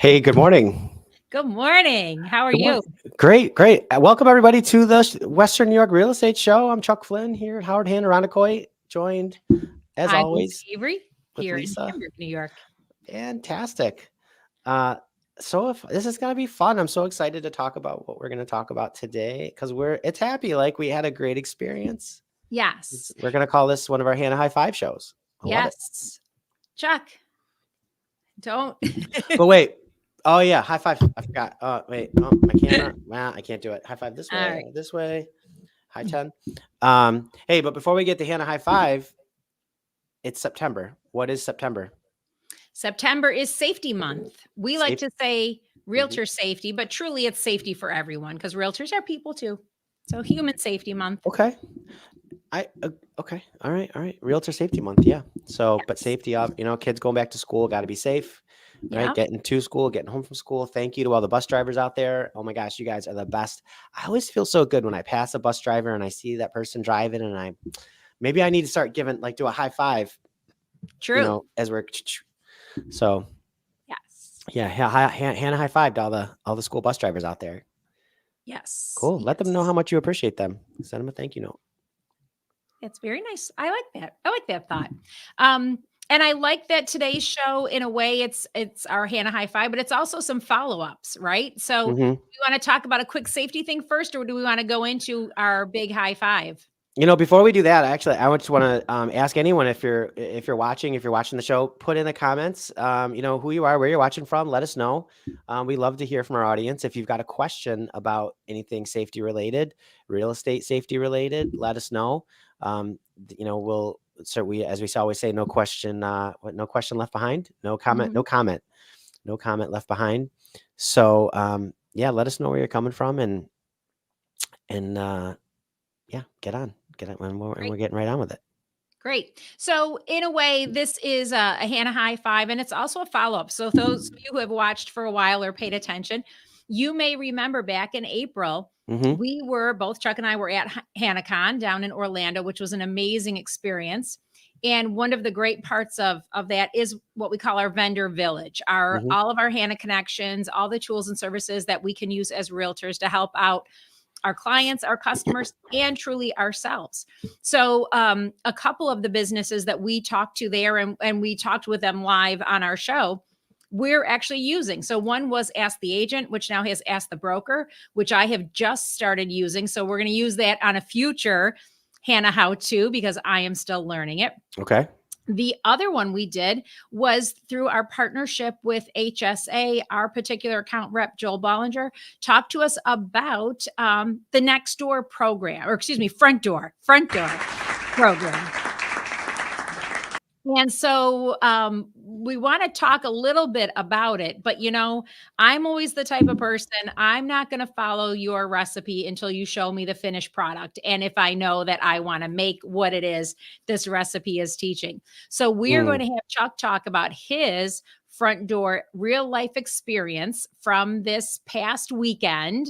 Hey, good morning. Good morning. How are Good you? morning. Great, great. Welcome everybody to the Western New York Real Estate Show. I'm Chuck Flynn here at Howard Hanna Rondecoit, joined as I'm Lisa always Avery with here in Lisa. Hamburg, New York. Fantastic. Uh, so if this is gonna be fun, I'm so excited to talk about what we're gonna talk about today because it's happy. Like we had a great experience. Yes. We're gonna call this one of our Hanna High Five shows. I love it. Yes. Chuck, don't. But wait. Oh yeah, high five. I forgot. Wait, oh, my camera. Well, I can't do it. High five this All way, right. this way. High 10. Hey, but before we get to Hannah High Five, it's September. What is September? September is safety month. We like Safe. to say Mhm. realtor safety, but truly it's safety for everyone because realtors are people too. So human safety month. Okay. Okay. All right. All right. Realtor Safety Month. Yeah. So, but Yes. safety of kids going back to school, got to be safe, right? Yeah. Getting to school, getting home from school. Thank you to all the bus drivers out there. Oh my gosh, you guys are the best. I always feel so good when I pass a bus driver and I see that person driving, and maybe I need to start giving do a high five, True. as we're so. Yes. Yeah, Hannah high five to all the school bus drivers out there. Yes. Cool. Let them know how Yes. much you appreciate them. Send them a thank you note. That's very nice. I like that. I like that thought. Um, and I like that today's show, in a way, it's our Hannah High Five, but it's also some follow-ups, right? So Hmm. we want to talk about a quick safety thing first, or do we want to go into our big high five? Before we do that, actually, I just want to ask anyone if you're watching the show, put in the comments, who you are, where you're watching from. Let us know. We love to hear from our audience. If you've got a question about anything safety related, real estate safety related, let us know. We'll we as we always say, no question, no question left behind, no comment, Mhm. no comment left behind. So yeah, let us know where you're coming from and yeah, get on, and we're Great. getting right on with it. Great. So, in a way, this is a Hannah High Five, and it's also a follow up. So, those of you who have watched for a while or paid attention, you may remember back in April, Hmm. we were both Chuck and I were at HannahCon down in Orlando, which was an amazing experience. And one of the great parts of that is what we call our vendor village, our Hmm. all of our Hannah connections, all the tools and services that we can use as realtors to help out our clients, our customers, and truly ourselves. So, a couple of the businesses that we talked to there, and we talked with them live on our show, we're actually using. So, one was Ask the Agent, which now has Ask the Broker, which I have just started using. So, we're going to use that on a future Hannah How To because I am still learning it. Okay. The other one we did was through our partnership with HSA. Our particular account rep, Joel Bollinger, talked to us about the Next Door program, or excuse me, Front Door program. And so we want to talk a little bit about it, but I'm always the type of person, I'm not going to follow your recipe until you show me the finished product. And if I know that I want to make what it is this recipe is teaching. So we're going Mm. to have Chuck talk about his front door real life experience from this past weekend.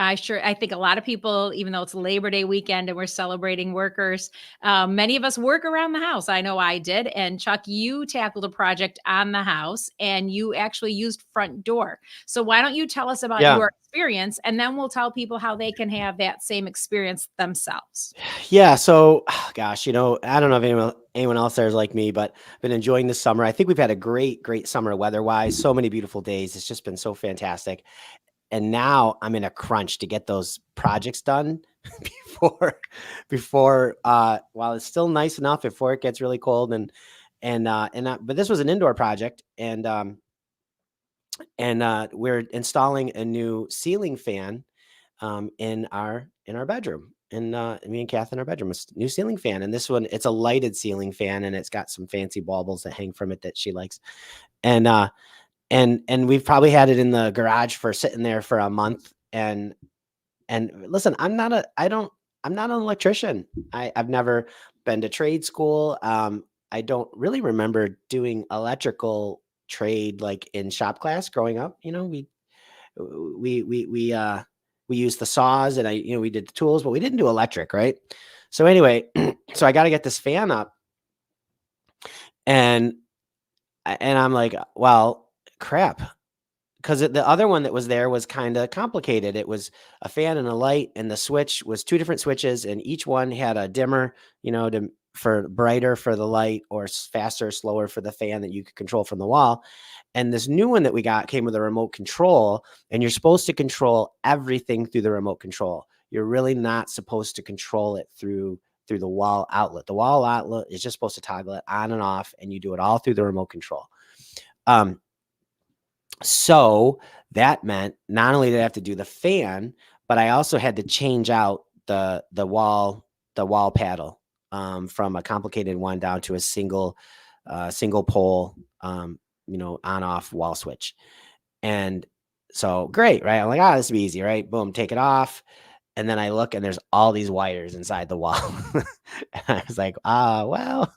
I think a lot of people, even though it's Labor Day weekend and we're celebrating workers, many of us work around the house. I know I did. And Chuck, you tackled a project on the house and you actually used front door. So why don't you tell us about Yeah. your experience, and then we'll tell people how they can have that same experience themselves. Yeah. So, gosh, I don't know if anyone else there is like me, but I've been enjoying this summer. I think we've had a great summer weather-wise. So many beautiful days. It's just been so fantastic. And now I'm in a crunch to get those projects done before while it's still nice enough before it gets really cold but this was an indoor project and we're installing a new ceiling fan in our bedroom. And me and Kath in our bedroom, new ceiling fan. And this one, it's a lighted ceiling fan, and it's got some fancy baubles that hang from it that she likes. And and we've probably had it in the garage for sitting there for a month. And listen, I'm not an electrician. I've never been to trade school. I don't really remember doing electrical trade like in shop class growing up. We we we uh we used the saws, and we did the tools, but we didn't do electric, right? So anyway, so I got to get this fan up, and I'm like, well, crap. Because the other one that was there was kind of complicated. It was a fan and a light, and the switch was two different switches, and each one had a dimmer, for brighter for the light, or faster, slower for the fan that you could control from the wall. And this new one that we got came with a remote control, and you're supposed to control everything through the remote control. You're really not supposed to control it through the wall outlet. The wall outlet is just supposed to toggle it on and off, and you do it all through the remote control. So that meant not only did I have to do the fan, but I also had to change out the wall paddle, from a complicated one down to a single pole, on off wall switch. And so great, right? I'm like, this will be easy, right? Boom, take it off. And then I look and there's all these wires inside the wall. And I was like, well,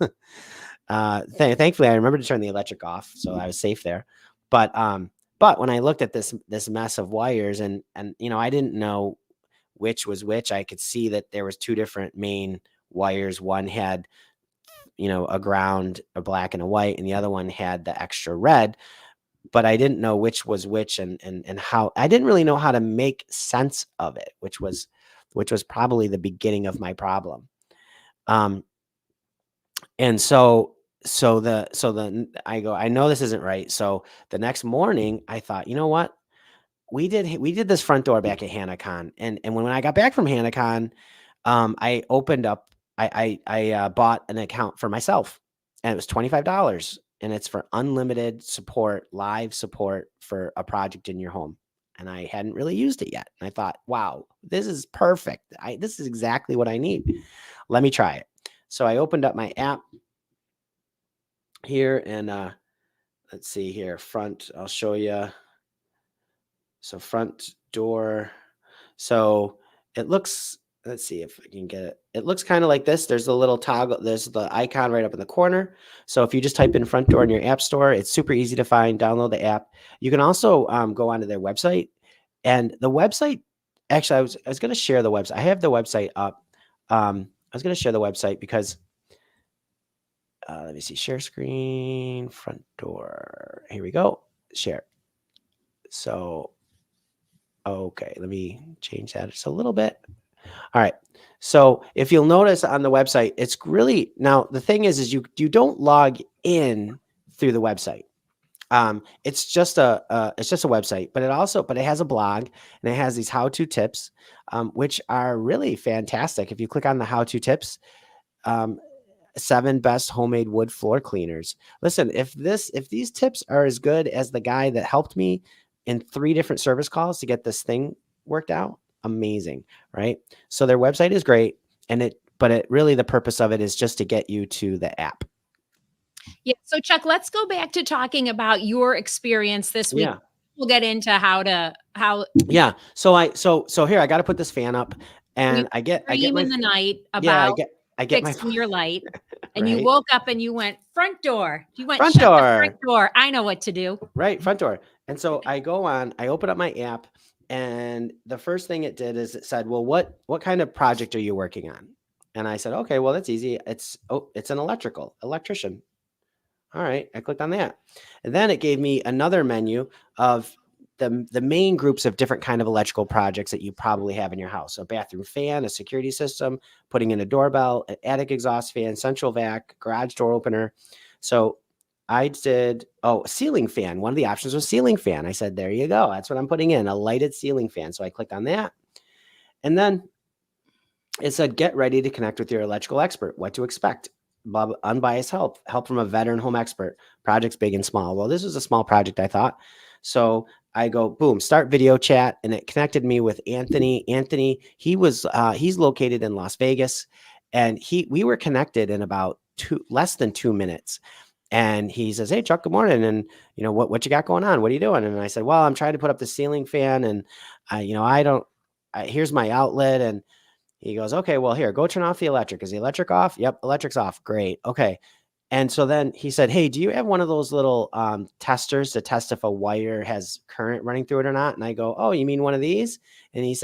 thankfully I remembered to turn the electric off, so I was safe there. But when I looked at this mess of wires, and I didn't know which was which. I could see that there was two different main wires. One had, a ground, a black and a white, and the other one had the extra red. But I didn't know which was which, and how. I didn't really know how to make sense of it, which was probably the beginning of my problem. And so I go, I know this isn't right. So the next morning I thought, you know what? We did this front door back at HannaCon. And when I got back from HannaCon, I opened up, I bought an account for myself, and it was $25, and it's for unlimited support, live support for a project in your home. And I hadn't really used it yet. And I thought, wow, this is perfect. This is exactly what I need. Let me try it. So I opened up my app here, and let's see here, front, I'll show you. So front door. So it looks, let's see if I can get it. It looks kind of like this. There's a little toggle. There's the icon right up in the corner. So if you just type in front door in your app store, it's super easy to find. Download the app. You can also go onto their website, and the website, actually, I was going to share the website. I have the website up. I was going to share the website because let me see, share screen, front door. Here we go. Share. So, okay, let me change that just a little bit. All right. So if you'll notice on the website, it's really, now the thing is you don't log in through the website. It's just a website, but it has a blog, and it has these how-to tips, which are really fantastic. If you click on the how-to tips, 7 best homemade wood floor cleaners. Listen, if these tips are as good as the guy that helped me in 3 different service calls to get this thing worked out, amazing, right? So their website is great, but really the purpose of it is just to get you to the app. Yeah. So Chuck, let's go back to talking about your experience this week. Yeah. We'll get into how. Yeah. So here, I got to put this fan up, and I get my in the night about I get my fixing your light, and right? you woke up and you went front door. You went Front shut door. the front door. I know what to do. Right, front door. And so I open up my app, and the first thing it did is it said, well, what kind of project are you working on? And I said, okay, well, that's easy. It's an electrician. All right. I clicked on that. And then it gave me another menu of the main groups of different kind of electrical projects that you probably have in your house. A bathroom fan, a security system, putting in a doorbell, an attic exhaust fan, central vac, garage door opener. So I did, a ceiling fan. One of the options was ceiling fan. I said, there you go. That's what I'm putting in, a lighted ceiling fan. So I clicked on that. And then it said, get ready to connect with your electrical expert. What to expect. Unbiased help from a veteran home expert. Projects big and small. Well, this was a small project, I thought. So I go, boom, start video chat. And it connected me with Anthony. Anthony, he's located in Las Vegas. And we were connected in about less than 2 minutes. And he says, hey, Chuck, good morning. And, what you got going on? What are you doing? And I said, well, I'm trying to put up the ceiling fan. And, here's my outlet. And he goes, okay, well, here, go turn off the electric. Is the electric off? Yep, electric's off. Great. Okay. And so then he said, hey, do you have one of those little testers to test if a wire has current running through it or not? And I go, oh, you mean one of these? And he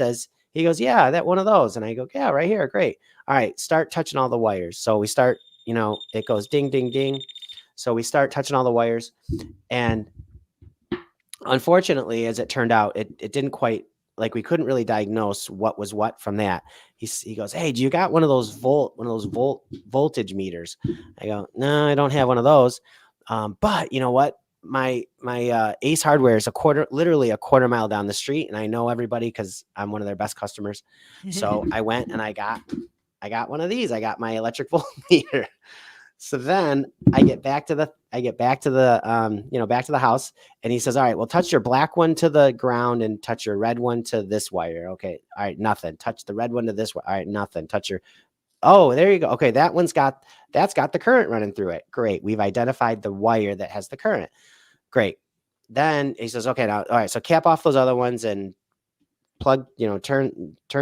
goes, yeah, that one of those. And I go, yeah, right here. Great. All right, start touching all the wires. So we start, it goes ding, ding, ding. So we start touching all the wires, and Unfortunately, as it turned out, it didn't quite, like, we couldn't really diagnose what was what from that. He goes, "Hey, do you got one of those voltage meters?" I go, "No, I don't have one of those." But you know what? My Ace Hardware is literally a quarter mile down the street, and I know everybody because I'm one of their best customers. So I went and I got one of these. I got my electric voltmeter. So then I get back to the back to the house, and he says, "All right, well, touch your black one to the ground and touch your red one to this wire." Okay. All right, nothing. Touch the red one to this one. All right, nothing. Touch your Oh, there you go. Okay, that's got the current running through it. Great. We've identified the wire that has the current. Great. Then he says, "Okay, now all right, so cap off those other ones and turn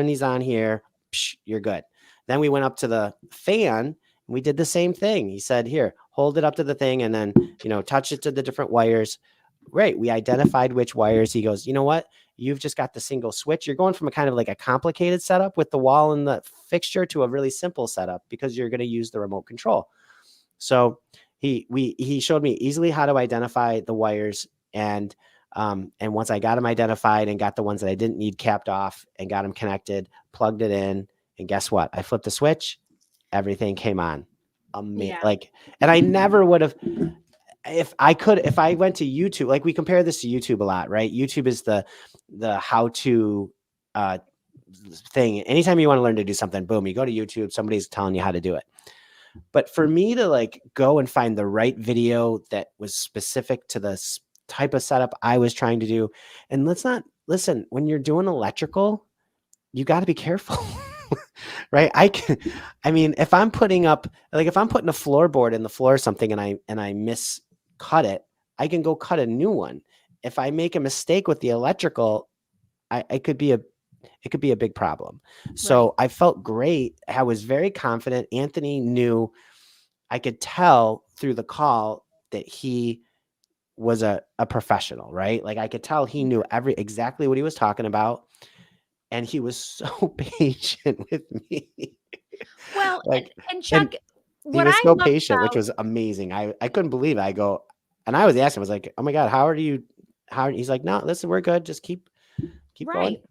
these on here. Psh, you're good." Then we went up to the fan and we did the same thing. He said, "Here, hold it up to the thing and then, touch it to the different wires." Great. We identified which wires. He goes, "You know what? You've just got the single switch. You're going from a kind of like a complicated setup with the wall and the fixture to a really simple setup because you're going to use the remote control." So he showed me easily how to identify the wires, and once I got them identified and got the ones that I didn't need capped off and got them connected, plugged it in, and guess what? I flipped the switch, everything came on. Yeah. Like, and I never would have, if I went to YouTube, like we compare this to YouTube a lot, right? YouTube is the how to uh, thing. Anytime you want to learn to do something, boom, you go to YouTube, somebody's telling you how to do it. But for me to like go and find the right video that was specific to the type of setup I was trying to do, and let's not listen, when you're doing electrical, you got to be careful. Right? I mean, if I'm putting up, like if I'm putting a floorboard in the floor or something and I miscut it, I can go cut a new one. If I make a mistake with the electrical, I could be it could be a big problem. Right. So I felt great. I was very confident. Anthony knew, I could tell through the call that he was a professional, right? Like I could tell he knew exactly what he was talking about. And he was so patient with me. Well, Like, and and Chuck, he what was I so love patient, which about was amazing. I couldn't believe it. I go, and I was asking, I was like, "Oh my God, he's like, "No, listen, we're good. Just keep going." right.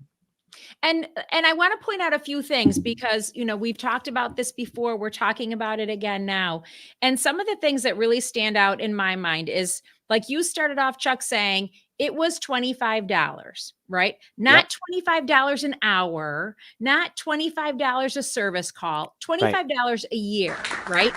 And I want to point out a few things because, we've talked about this before, we're talking about it again now. And some of the things that really stand out in my mind is like you started off, Chuck, saying it was $25, right? Yep. Not $25 an hour, not $25 a service call, Right. $25 a year, right?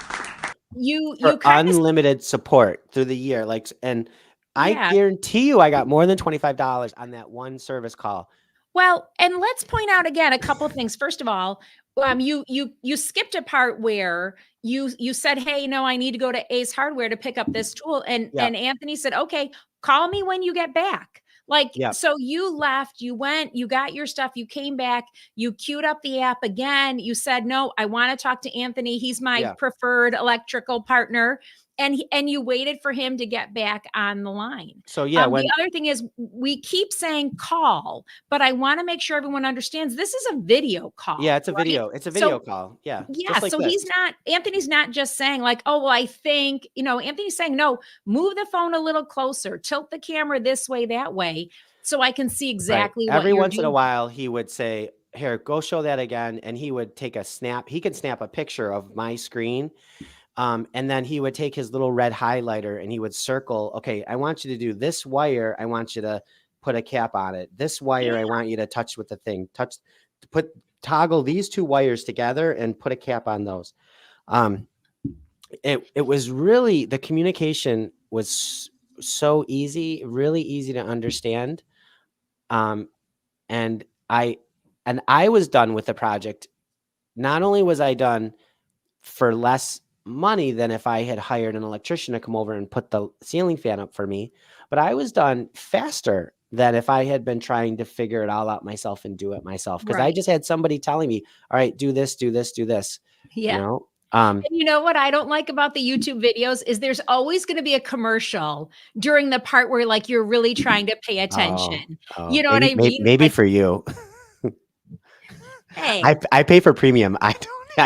You For kind of unlimited support through the year. Like, and I yeah. guarantee you I got more than $25 on that one service call. Well, and let's point out again a couple of things. First of all, you skipped a part where you said, "Hey, no, I need to go to Ace Hardware to pick up this tool," and Yep. Anthony said, "Okay, call me when you get back." Like, Yep. so you left, you went, you got your stuff, you came back, you queued up the app again. You said, "No, I want to talk to Anthony. He's my Yeah. preferred electrical partner." And you waited for him to get back on the line. So yeah, The when other thing is we keep saying call, but I want to make sure everyone understands this is a video yeah, call, right? it's a video So call. Yeah. yeah, Just like so this. Anthony's not just saying like, "Oh, well, I think," Anthony's saying, "No, move the phone a little closer, tilt the camera this way, that way, so I can see Right. exactly what Every you're once in a doing." while, he would say, "Here, go show that again." And he would take a snap. He could snap a picture of my screen. And then he would take his little red highlighter and he would circle, "Okay, I want you to do this wire. I want you to put a cap on it. This wire, Yeah, I want you to touch with the thing. Toggle these two wires together and put a cap on those." Um, it was really, the communication was so easy, really easy to understand. Um, and I I was done with the project. Not only was I done for less money than if I had hired an electrician to come over and put the ceiling fan up for me, but I was done faster than if I had been trying to figure it all out myself and do it myself. Because I right. just had somebody telling me, "All right, do this, do this, do this," you Yeah. know? And you know what I don't like about the YouTube videos is there's always gonna be a commercial during the part where, like, you're really trying to pay Oh, attention. oh, You know what I mean? maybe Like, for you. "Hey, I pay for premium. I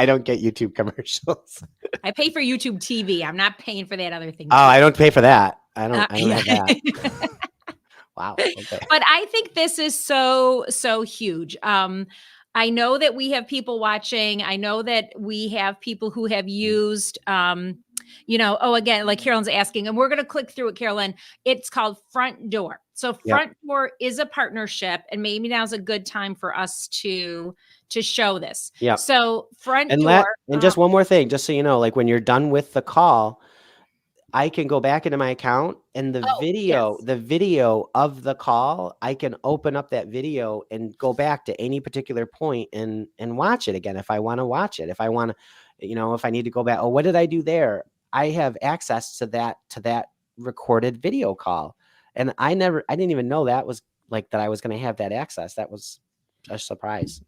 don't get YouTube commercials. I pay for YouTube TV. I'm not paying for that other thing Oh, too." I don't pay for that. I don't Yeah. have that. Wow. Okay. But I think this is so, so huge. I know that we have people watching. I know that we have people who have used, oh, again, like Carolyn's asking, and we're going to click through it, Carolyn. It's called Front Door. So Yep. Front Door is a partnership, and maybe now's a good time for us to show this. Yep. So Front And Door, just one more thing, just so you know, like when you're done with the call, I can go back into my account and oh yes, the video of the call, I can open up that video and go back to any particular point and watch it again if I want to watch it. If I want to, if I need to go back, oh, what did I do there? I have access to that recorded video call. And I didn't even know that was like that I was going to have that access. That was a surprise.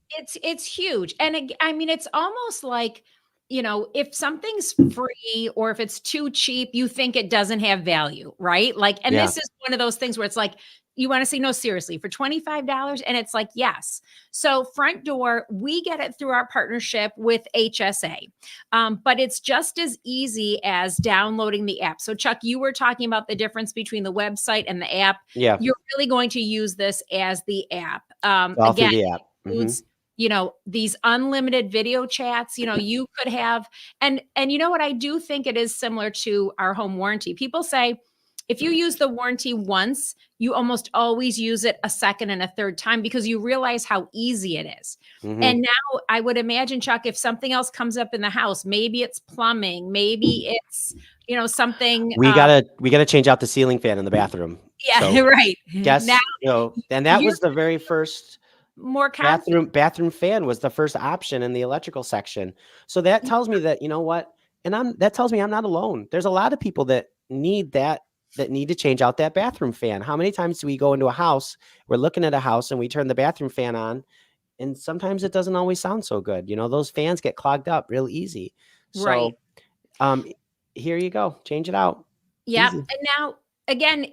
it's huge. And I mean, it's almost like, if something's free or if it's too cheap, you think it doesn't have value, right? Like, and Yeah. this is one of those things where it's like, you want to say, no, seriously, for $25. And it's like, yes. So Front Door, we get it through our partnership with HSA. But it's just as easy as downloading the app. So Chuck, you were talking about the difference between the website and the app. Yeah. You're really going to use this as the app. All through Again, the app. includes these unlimited video chats. You could have, and you know what, I do think it is similar to our home warranty. People say if you use the warranty once, you almost always use it a second and a third time because you realize how easy it is. Mm-hmm. And now I would imagine, Chuck, if something else comes up in the house, maybe it's plumbing, maybe it's something, We gotta change out the ceiling fan in the bathroom. yeah. So Right now, guess, and that you're was the very first more confident. bathroom fan was the first option in the electrical section. So that tells me that, you know what? That tells me I'm not alone. There's a lot of people that need that need to change out that bathroom fan. How many times do we go into a house, we're looking at a house and we turn the bathroom fan on and sometimes it doesn't always sound so good. Those fans get clogged up real easy. Right. So, um, here you go. Change it out. Yeah. Easy. And now, again,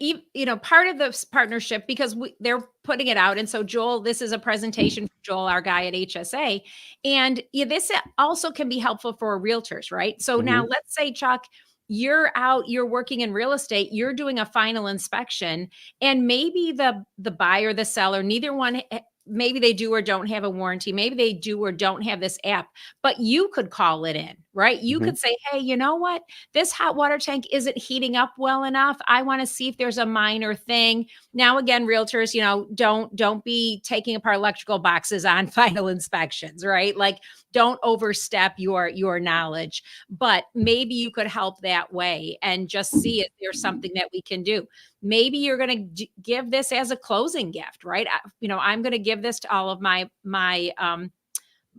part of this partnership, because they're putting it out. And so, Joel, this is a presentation from Joel, our guy at HSA. And this also can be helpful for realtors, right? So now Mhm. let's say, Chuck, you're out, you're working in real estate, you're doing a final inspection, and maybe the buyer, the seller, neither one, maybe they do or don't have a warranty, maybe they do or don't have this app, but you could call it in, right? You Mhm. could say, hey, you know what? This hot water tank isn't heating up well enough. I want to see if there's a minor thing. Now, again, realtors, don't be taking apart electrical boxes on final inspections, right? Like, don't overstep your knowledge, but maybe you could help that way and just see if there's something that we can do. Maybe you're going to give this as a closing gift, right? I'm going to give this to all of my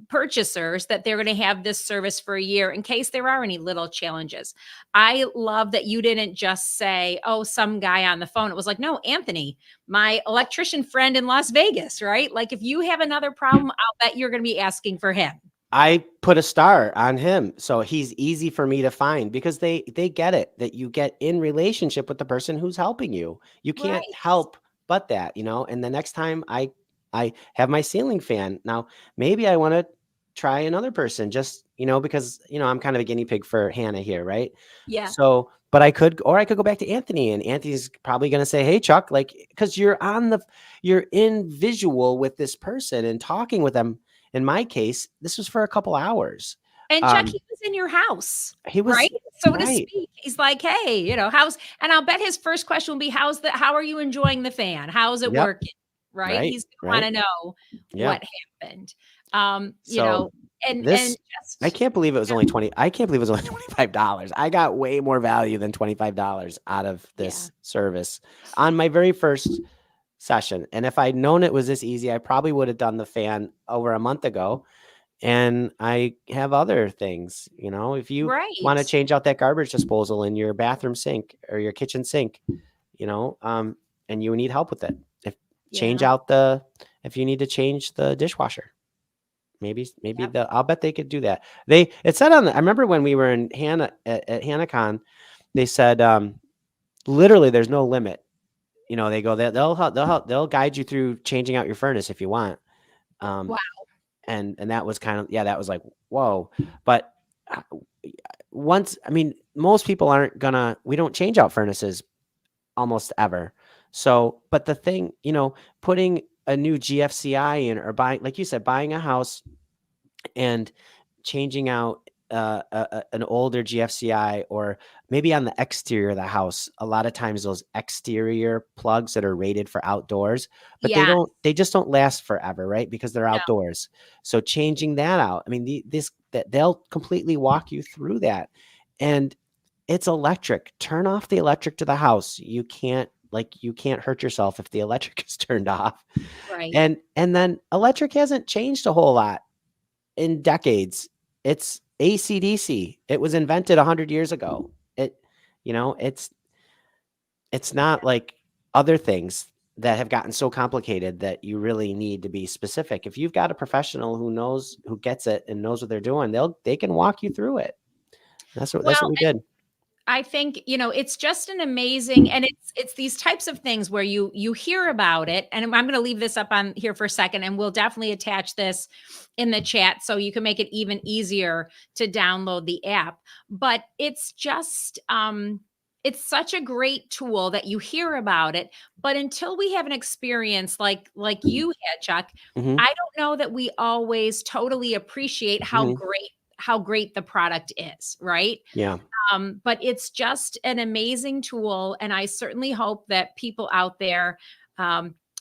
purchasers, that they're going to have this service for a year in case there are any little challenges. I love that you didn't just say, oh, some guy on the phone. It was like, no, Anthony, my electrician friend in Las Vegas, right? Like, if you have another problem, I'll bet you're going to be asking for him. I put a star on him, so he's easy for me to find because they get it that you get in relationship with the person who's helping you. You can't Right. help but that, and the next time I have my ceiling fan. Now, maybe I want to try another person just, because, I'm kind of a guinea pig for Hannah here, right? Yeah. So, but I could go back to Anthony and Anthony's probably going to say, "Hey Chuck, like cuz you're in visual with this person and talking with them. In my case, this was for a couple hours. And Chuck, Um, he was in your house, he right? was So to right. speak, he's like, hey, how's, and I'll bet his first question will be, how are you enjoying the fan? How's it Yep. working? Right. Right. He's going to Right. want to know Yeah. what happened. Um, you So know, and this I just, can't believe it was only 20. I can't believe it was only $25. I got way more value than $25 out of yeah, this service on my very first session. And if I'd known it was this easy, I probably would have done the fan over a month ago. And I have other things, if you want to right. change out that garbage disposal in your bathroom sink or your kitchen sink, you know, um, and you need help with it. Change Yeah. out if you need to change the dishwasher, maybe Yep. I'll bet they could do that. It said I remember when we were in Hanna at HannaCon, they said, literally there's no limit. They go, they'll guide you through changing out your furnace if you want. Um, Wow. and that was kind of, yeah, that was like, whoa. But uh, most people we don't change out furnaces almost ever. So, but the thing, putting a new GFCI in, or buying, like you said, buying a house and changing out an older GFCI, or maybe on the exterior of the house. A lot of times those exterior plugs that are rated for outdoors, but Yeah. they just don't last forever, right? Because they're No. outdoors. So changing that out, I mean, that they'll completely walk you through that. And it's electric. Turn off the electric to the house. You can't hurt yourself if the electric is turned off. Right. And then electric hasn't changed a whole lot in decades. It's AC/DC. It was invented 100 years ago. It, it's not like other things that have gotten so complicated that you really need to be specific. If you've got a professional who gets it and knows what they're doing, they can walk you through it. That's what Well, we did. I think, it's just an amazing, and it's these types of things where you hear about it, and I'm going to leave this up on here for a second, and we'll definitely attach this in the chat so you can make it even easier to download the app. But it's just it's such a great tool that you hear about it, but until we have an experience like you had, Chuck, Mhm. I don't know that we always totally appreciate Mhm. how great the product is, right? Yeah. But it's just an amazing tool. And I certainly hope that people out there,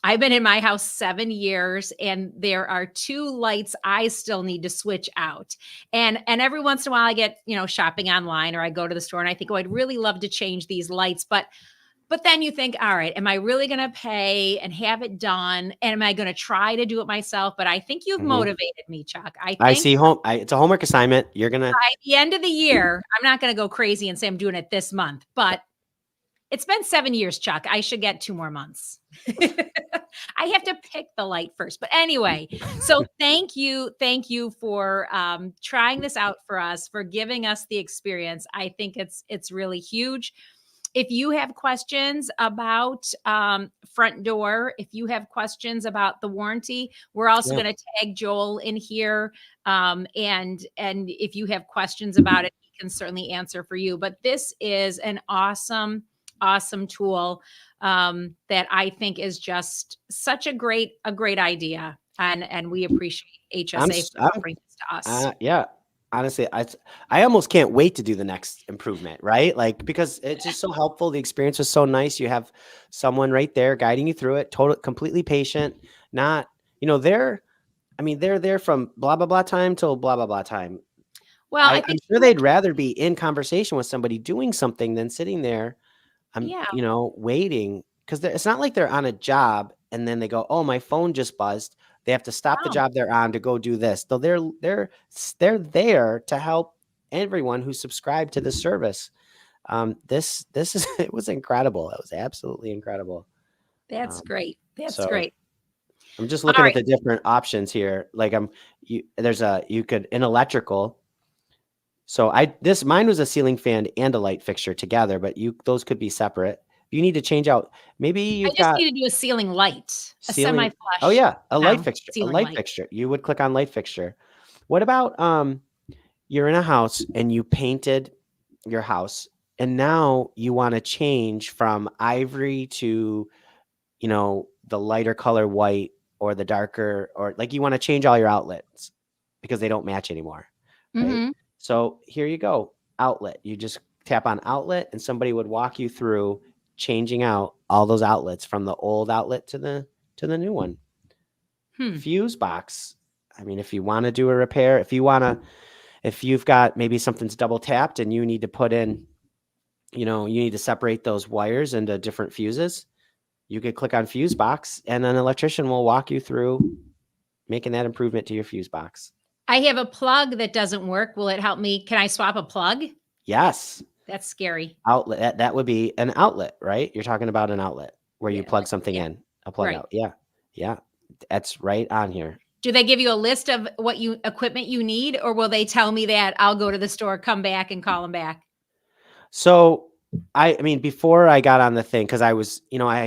I've been in my house 7 years, and there are two lights I still need to switch out. And every once in a while I get, shopping online, or I go to the store and I think, oh, I'd really love to change these lights. But then you think, all right, am I really going to pay and have it done? And am I going to try to do it myself? But I think you've Mhm. motivated me, Chuck. I I think see it's a homework assignment. You're gonna by the end of the year, I'm not going to go crazy and say I'm doing it this month, but it's been 7 years, Chuck. I should get 2 more months. I have to pick the light first. But anyway, so thank you. Thank you for trying this out for us, for giving us the experience. I think it's really huge. If you have questions about front door, if you have questions about the warranty, we're also Yeah. going to tag Joel in here. And if you have questions about it, he can certainly answer for you. But this is an awesome tool that I think is just such a great idea. And we appreciate I'm HSA s for I'm offering this to us. Yeah. Honestly, I almost can't wait to do the next improvement, right? Like, because it's just so helpful. The experience was so nice. You have someone right there guiding you through it, completely patient, not, they're there from blah, blah, blah time till blah, blah, blah time. Well, I I'm think sure they'd rather be in conversation with somebody doing something than sitting there, yeah. waiting, because it's not like they're on a job and then they go, "Oh, my phone just buzzed." They have to stop the Oh, job they're on to go do this. So they're there to help everyone who's subscribed to this service. This is it was incredible. It was absolutely incredible. that's Um, great. That's so great. I'm just All looking at right. the different options here. Like you could in electrical. So mine was a ceiling fan and a light fixture together, but those could be separate. You need to change out. Maybe I you've just got need to do a ceiling light, a ceiling. Oh semi-flush yeah, a light mount fixture. A ceiling light light. fixture. You would click on light fixture. What about you're in a house and you painted your house, and now you want to change from ivory to, the lighter color white, or the darker, or like you want to change all your outlets because they don't match anymore, right? Mhm. So here you go, outlet. You just tap on outlet and somebody would walk you through changing out all those outlets from the old outlet to the new one. Hmm. Fuse box. I mean, if you want to do a repair, if you've got maybe something's double tapped and you need to put in, you need to separate those wires into different fuses, you could click on fuse box and an electrician will walk you through making that improvement to your fuse box. I have a plug that doesn't work. Will it help me? Can I swap a plug? Yes. That's scary. Outlet. That would be an outlet, right? You're talking about an outlet where you Yeah, plug something yeah, in, a plug right. out. Yeah. Yeah. That's right on here. Do they give you a list of what equipment you need, or will they tell me that I'll go to the store, come back, and call them back? So I mean, before I got on the thing, because I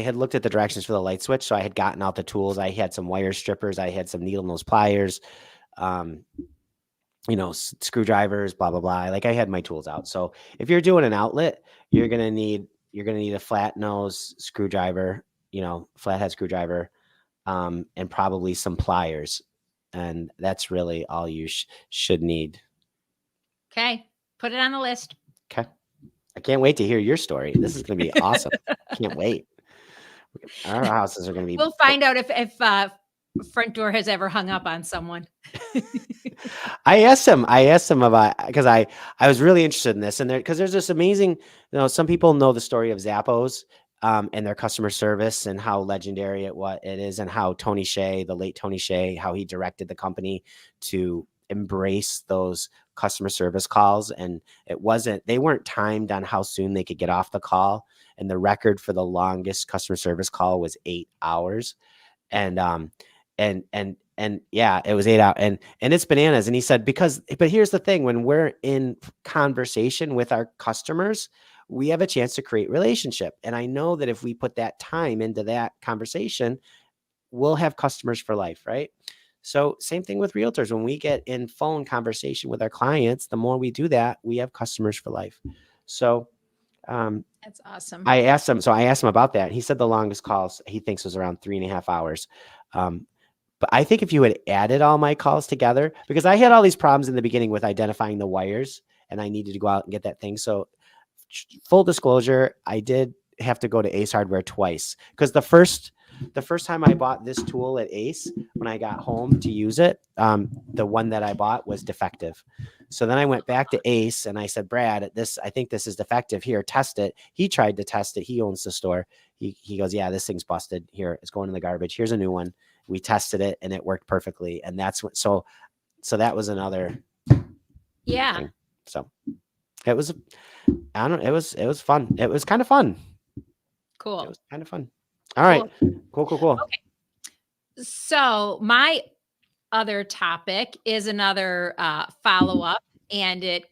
had looked at the directions for the light switch. So I had gotten out the tools. I had some wire strippers. I had some needle nose pliers, um, screwdrivers, blah, blah, blah. Like I had my tools out. So if you're doing an outlet, you're going to need a flat nose screwdriver. flathead screwdriver, and probably some pliers. And that's really all you should need. Okay. Put it on the list. Okay. I can't wait to hear your story. This is going to be awesome. Can't wait. Our houses are going to be. We'll find out if front door has ever hung up on someone. I asked him about, because I was really interested in this, and because there's this amazing, some people know the story of Zappos, and their customer service and how legendary it is, and how Tony Hsieh, the late Tony Hsieh, how he directed the company to embrace those customer service calls. And they weren't timed on how soon they could get off the call. And the record for the longest customer service call was 8 hours. And yeah, it was 8 hours, and it's bananas. And he said, but here's the thing, when we're in conversation with our customers, we have a chance to create relationship. And I know that if we put that time into that conversation, we'll have customers for life, right? So same thing with realtors. When we get in phone conversation with our clients, the more we do that, we have customers for life. So that's awesome. I asked him about that. He said the longest calls he thinks was around 3.5 hours. But I think if you had added all my calls together, because I had all these problems in the beginning with identifying the wires, and I needed to go out and get that thing. So full disclosure, I did have to go to Ace Hardware twice, because the first time I bought this tool at Ace, when I got home to use it, the one that I bought was defective. So then I went back to Ace and I said, Brad, I think this is defective. Here, test it. He tried to test it. He owns the store. He goes, yeah, this thing's busted. Here, it's going in the garbage. Here's a new one. We tested it and it worked perfectly. And that's what, so that was another. Yeah. Thing. So it was, I don't know. It was fun. It was kind of fun. Cool. It was kind of fun. All right. Cool. Okay. So my other topic is another follow-up, and it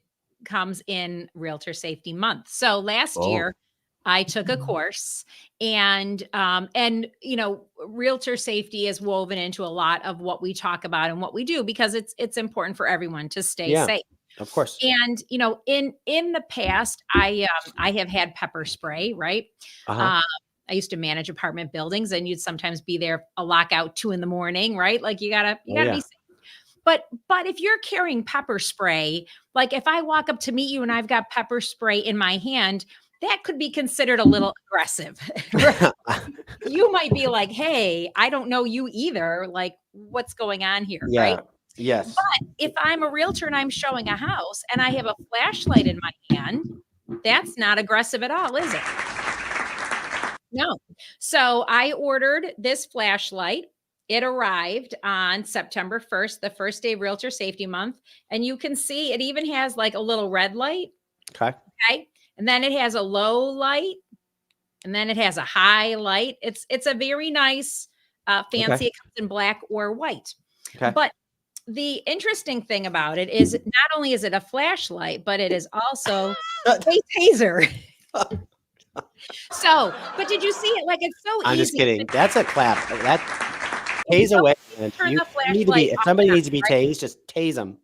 comes in Realtor Safety Month. So last year I took a course, and realtor safety is woven into a lot of what we talk about and what we do, because it's important for everyone to stay safe. Of course. And in the past, I have had pepper spray, right? I used to manage apartment buildings, and you'd sometimes be there a lockout 2 a.m, right? Like you gotta be safe. But if you're carrying pepper spray, like if I walk up to meet you and I've got pepper spray in my hand, that could be considered a little aggressive. Right? You might be like, hey, I don't know you either. Like, what's going on here? Yeah. Right? Yes. But if I'm a realtor and I'm showing a house and I have a flashlight in my hand, that's not aggressive at all, is it? No. So I ordered this flashlight. It arrived on September 1st, the first day of Realtor Safety Month. And you can see it even has like a little red light. Okay. And then it has a low light. And then it has a high light. It's a very nice, fancy. It comes in black or white. Okay. But the interesting thing about it is not only is it a flashlight, but it is also a taser. So, but did you see it? Like, it's so easy. I'm just kidding. That's a clap. That tase away. If somebody needs to be tased, just tase them.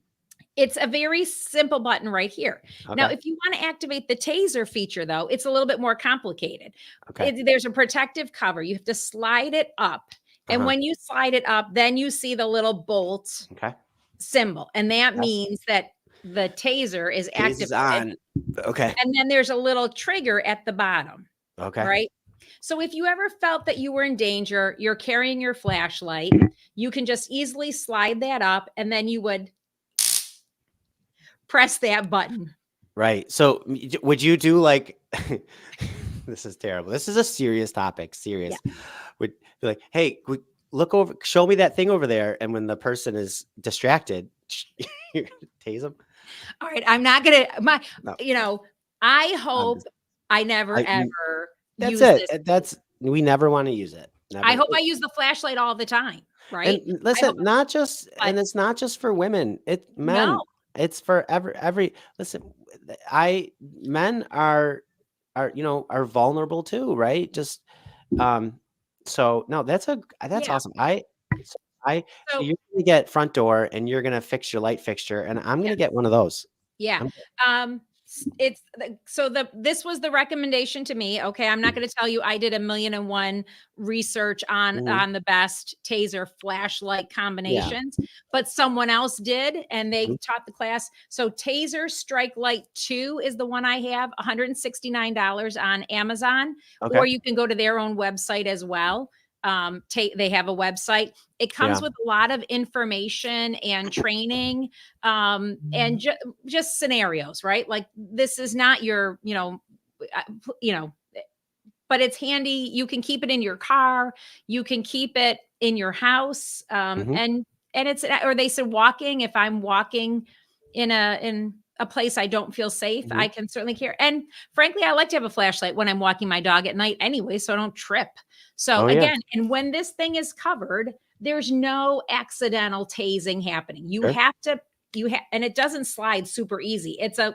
It's a very simple button right here. Okay. Now, if you want to activate the taser feature, though, it's a little bit more complicated. Okay. There's a protective cover. You have to slide it up. And when you slide it up, then you see the little bolt symbol. And that means that the taser is activated. On. Okay. And then there's a little trigger at the bottom. Okay. Right? So if you ever felt that you were in danger, you're carrying your flashlight, you can just easily slide that up, and then you would press that button. Right. So would you do like, this is terrible. This is a serious topic. Serious. Yeah. Would be like, hey, look over, show me that thing over there. And when the person is distracted, tase them. All right. I'm not going to, I hope I never ever use this. We never want to use it. Never. I hope I use the flashlight all the time. Right. And listen, and it's not just for women, men. No. It's for every, listen, men are vulnerable too. Right. Just, so no, that's awesome. So you're going to get front door, and you're going to fix your light fixture, and I'm going to get one of those. Yeah. This was the recommendation to me. Okay, I'm not going to tell you I did a million and one research on Mhm. the best taser flashlight Yeah. combinations, but someone else did, and they Mhm. taught the class. So Taser Strike Light 2 is the one I have, $169 on Amazon, Okay. or you can go to their own website as well. They have a website. It comes Yeah. with a lot of information and training, and just scenarios, right? Like this is not your, uh, you know, but it's handy. You can keep it in your car. You can keep it in your house. Mhm. And it's, or they said walking. If I'm walking in a place I don't feel safe, Mhm. I can certainly carry. And frankly, I like to have a flashlight when I'm walking my dog at night anyway, so I don't trip. So Oh, yeah. again, and when this thing is covered, there's no accidental tasing happening. You Sure. have to, and it doesn't slide super easy. It's a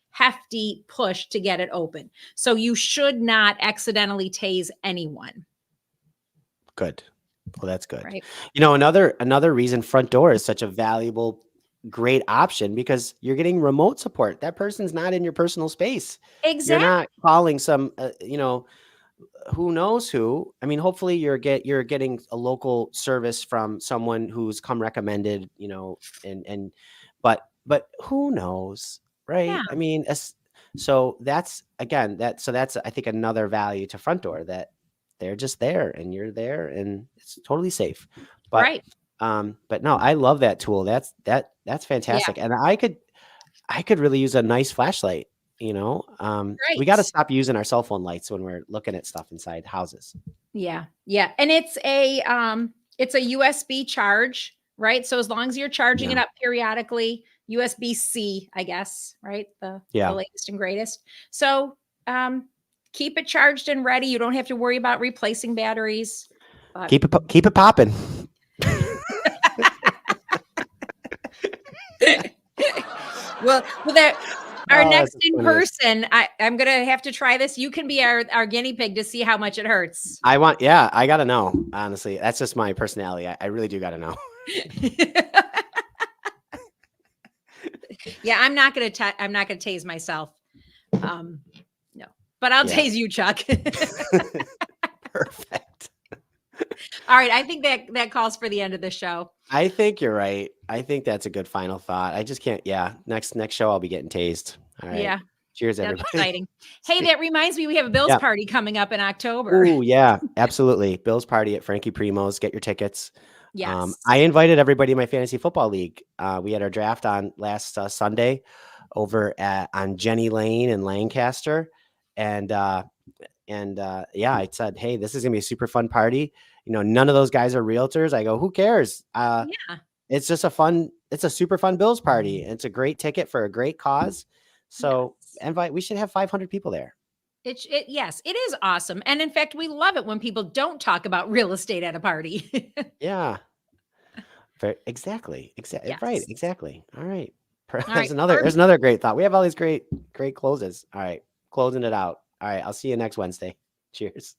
hefty push to get it open. So you should not accidentally tase anyone, Good. Well, that's good. right? Another reason front door is such a valuable, great option because you're getting remote support. That person's not in your personal space. You're Exactly. not calling some, who knows who. I mean, hopefully you're getting a local service from someone who's come recommended, and but who knows, Yeah, right? I mean, so that's again that's I think another value to front door that they're just there and you're there and it's totally safe. But right. but no, I love that tool. That's Yeah, fantastic. And I could really use a nice flashlight, we got to right. stop using our cell phone lights when we're looking at stuff inside houses. Yeah, yeah. And it's a USB charge, right? So as long as you're charging it Yeah. up periodically, USB-C, I guess, right? The Yeah. latest and greatest. So um keep it charged and ready. You don't have to worry about replacing batteries. But Keep it popping. well, there our Oh, that's next the in funniest. person, I'm gonna have to try this. You can be our guinea pig to see how much it hurts. Yeah, I gotta know. Honestly, that's just my personality. I really do gotta know. Yeah, I'm not gonna tase myself. Um, no, but I'll Yeah. tase you, Chuck. Perfect. All right, I think that calls for the end of the show. I think you're right. I think that's a good final thought. I just can't. Yeah. Next show, I'll be getting tased. All right. Yeah, Cheers, that's everybody. exciting. Hey, that reminds me, we have a Bills Yeah. party coming up in October. Oh, yeah. Absolutely. Bill's party at Frankie Primo's. Get your tickets. I Yes. invited everybody in my fantasy football league. We had our draft on last Sunday on Jenny Lane in Lancaster, and yeah, I said, hey, this is gonna be a super fun party. None of those guys are realtors. I go, who cares? Yeah. It's a super fun Bills party. It's a great ticket for a great cause. So Yes. we should have 500 people there. Yes, it is awesome. And in fact, we love it when people don't talk about real estate at a party. Yeah, exactly. Right, Yes. exactly. All right. All right. There's another great thought. We have all these great closes. All right, closing it out. All right, I'll see you next Wednesday. Cheers.